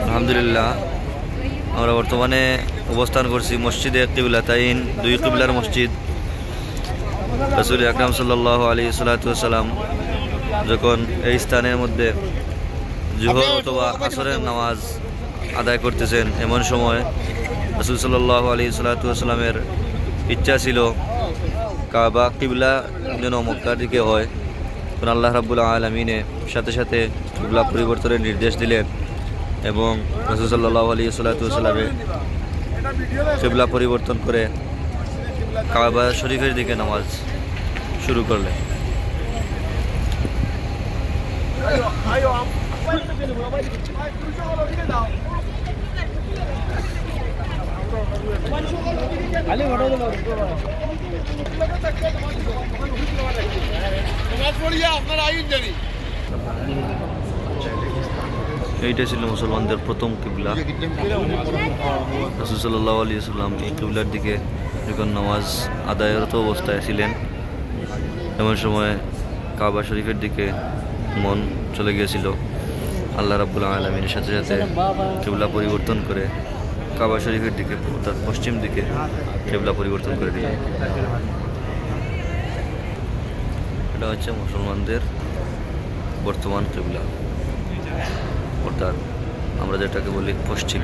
আলহামদুলিল্লাহ, আমরা বর্তমানে অবস্থান করছি মসজিদে কিবলাতাইন, দুই কিবলার মসজিদ। রাসূল আকরাম সাল্লাল্লাহু আলাইহি সাল্লাম যখন এই স্থানের মধ্যে জোহর অথবা আসরের নামাজ আদায় করতেছেন, এমন সময় রাসূল সাল্লাল্লাহু আলাইহি সাল্লামের ইচ্ছা ছিল কাবা কিবলা যেন মক্কার দিকে হয়। তখন আল্লাহ রাব্বুল আলামিনে সাথে সাথে কিবলা পরিবর্তনের নির্দেশ দিলেন এবং রাসূল সাল্লাল্লাহু আলাইহি সাল্লামের কিবলা পরিবর্তন করে কাবা শরীফের দিকে নামাজ শুরু করলেন। এইটা ছিল মুসলমানদের প্রথম কিবলা। রাসূল সাল্লাল্লাহু আলাইহি সাল্লাম এই কিবলার দিকে যখন নামাজ আদায়রত অবস্থায় ছিলেন, এমন সময় কাবা শরীফের দিকে মন চলে গিয়েছিল। আল্লাহ রাব্বুল আলামিনের সাথে সাথে কিবলা পরিবর্তন করে কাবা শরীফের দিকে, অর্থাৎ পশ্চিম দিকে কিবলা পরিবর্তন করে দিলেন। এটা হচ্ছে মুসলমানদের বর্তমান কিবলা, অর্থাৎ আমরা যেটাকে বলি পশ্চিম।